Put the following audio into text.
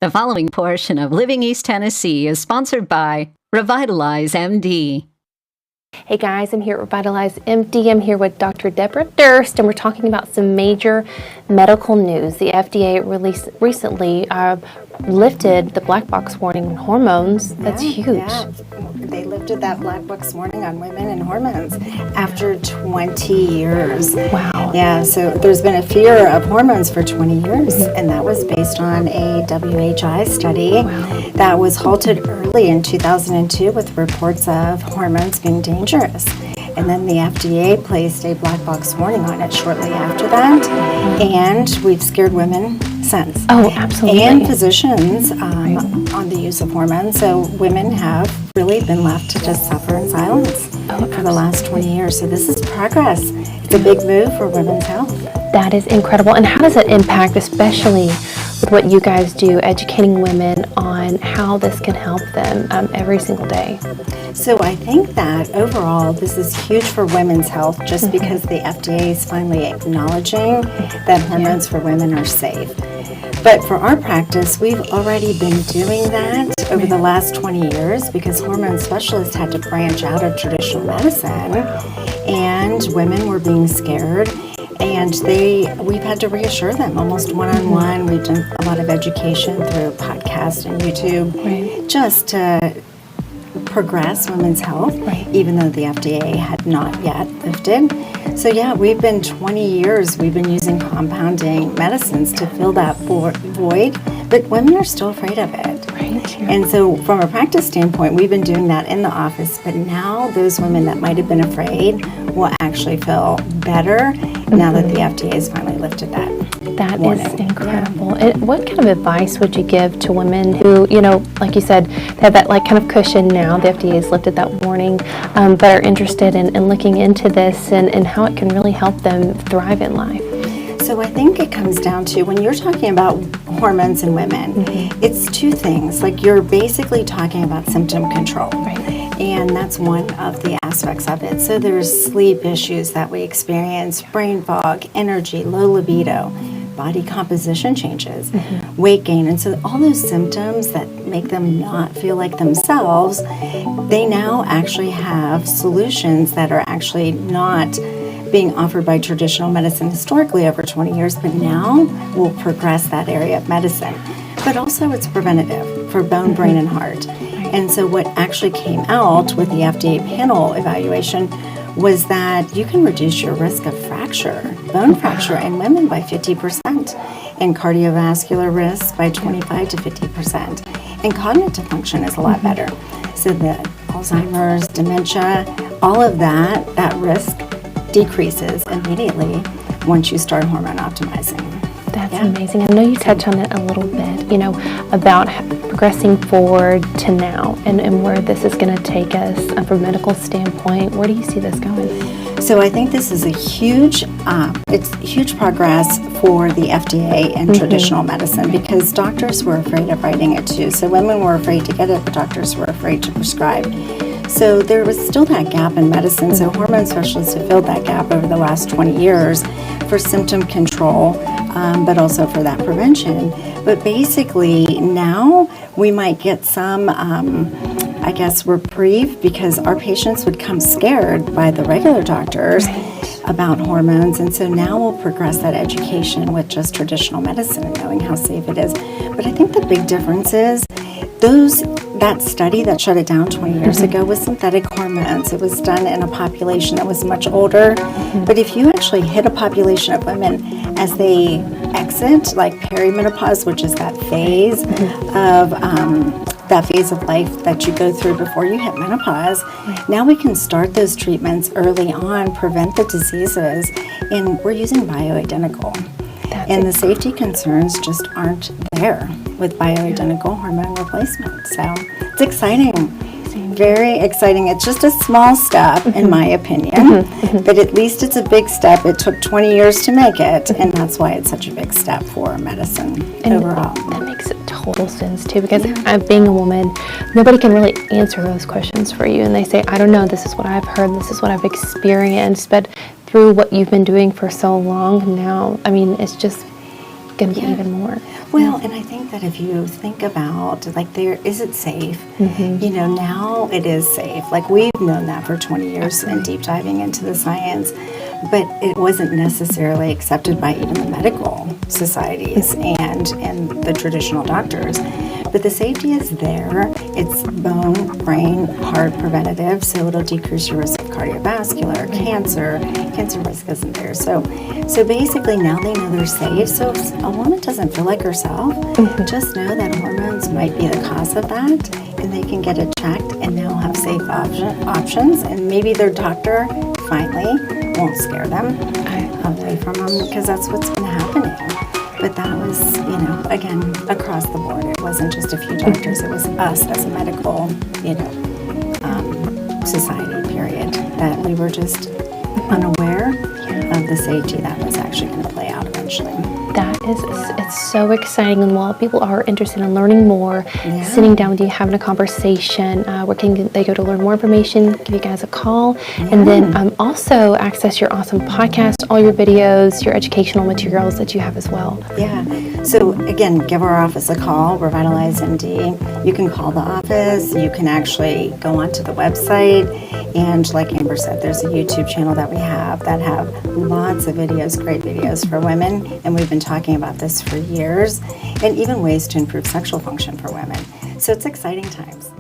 The following portion of Living East Tennessee is sponsored by Revitalize MD. Hey guys, I'm here at Revitalize MD. I'm here with Dr. Debra Durst, and we're talking about some major medical news. The FDA recently lifted the black box warning on hormones. That's huge. Yeah. They lifted that black box warning on women and hormones after 20 years. Wow. Yeah, so there's been a fear of hormones for 20 years, and that was based on a WHI study that was halted early in 2002 with reports of hormones being dangerous. And then the FDA placed a black box warning on it shortly after that, and we've scared women since. Oh, absolutely. And physicians on the use of hormones. So women have really been left to just suffer in silence for the last 20 years. So this is progress. It's a big move for women's health. That is incredible. And how does it impact, especially with what you guys do, educating women on how this can help them every single day? So I think that overall this is huge for women's health just because the FDA is finally acknowledging that hormones for women are safe. But for our practice, we've already been doing that over the last 20 years because hormone specialists had to branch out of traditional medicine and women were being scared. And we've had to reassure them almost one-on-one. We've done a lot of education through podcasts and YouTube just to progress women's health, even though the FDA had not yet lifted. So yeah, we've been 20 years, we've been using compounding medicines to fill that void, but women are still afraid of it. And so from a practice standpoint, we've been doing that in the office, but now those women that might have been afraid will actually feel better now that the FDA has finally lifted that. That is incredible. And what kind of advice would you give to women who, like you said, they have that kind of cushion now, the FDA has lifted that warning, but are interested in looking into this and how it can really help them thrive in life? So I think it comes down to when you're talking about hormones in women, it's two things. Like you're basically talking about symptom control. And that's one of the aspects of it. So there's sleep issues that we experience, brain fog, energy, low libido, body composition changes, weight gain. And so all those symptoms that make them not feel like themselves, they now actually have solutions that are actually not being offered by traditional medicine historically over 20 years, but now we'll progress that area of medicine. But also it's preventative for bone, brain, and heart. And so what actually came out with the FDA panel evaluation was that you can reduce your risk of fracture, bone fracture in women by 50%, and cardiovascular risk by 25 to 50%. And cognitive function is a lot better. So the Alzheimer's, dementia, all of that risk decreases immediately once you start hormone optimizing. That's amazing. I know you touched on it a little bit, about progressing forward to now and where this is going to take us from a medical standpoint. Where do you see this going? So I think this is a huge progress for the FDA and traditional medicine because doctors were afraid of writing it too. So women were afraid to get it, but doctors were afraid to prescribe. So there was still that gap in medicine. So hormone specialists have filled that gap over the last 20 years for symptom control, but also for that prevention. But basically now we might get some, reprieve because our patients would come scared by the regular doctors about hormones. And so now we'll progress that education with just traditional medicine and knowing how safe it is. But I think the big difference is that study that shut it down 20 years ago was synthetic hormones. It was done in a population that was much older. But if you actually hit a population of women as they exit, like perimenopause, which is that phase of life that you go through before you hit menopause, now we can start those treatments early on, prevent the diseases, and we're using bioidentical. And the safety concerns just aren't there with bioidentical hormone replacement. So it's exciting, very exciting. It's just a small step, in my opinion, but at least it's a big step. It took 20 years to make it, and that's why it's such a big step for medicine overall. That makes total sense too, because being a woman, nobody can really answer those questions for you. And they say, I don't know, this is what I've heard, this is what I've experienced, but through what you've been doing for so long now, it's just going to be even more. Well, and I think that if you think about, like, is it safe? You know, now it is safe. Like, we've known that for 20 years and deep diving into the science, but it wasn't necessarily accepted by even the medical societies and the traditional doctors. But the safety is there. It's bone, brain, heart preventative, so it'll decrease your risk of cardiovascular, cancer. Cancer risk isn't there. So basically now they know they're safe. So if a woman doesn't feel like herself, just know that hormones might be the cause of that, and they can get it checked and now have safe options. And maybe their doctor finally won't scare them away from them, because that's what's been happening. But that was, you know, again, across the board. It wasn't just a few doctors. It was us as a medical, you know, society, period, that we were just unaware of the safety that was actually going to play out eventually. That is, it's so exciting, and while people are interested in learning more, sitting down with you, having a conversation, where can they go to learn more information, give you guys a call, and then also access your awesome podcast, all your videos, your educational materials that you have as well. Yeah. So again, give our office a call, Revitalize MD. You can call the office. You can actually go onto the website, and like Amber said, there's a YouTube channel that we have that have lots of videos, great videos for women, and we've been talking about this for years, and even ways to improve sexual function for women. So it's exciting times.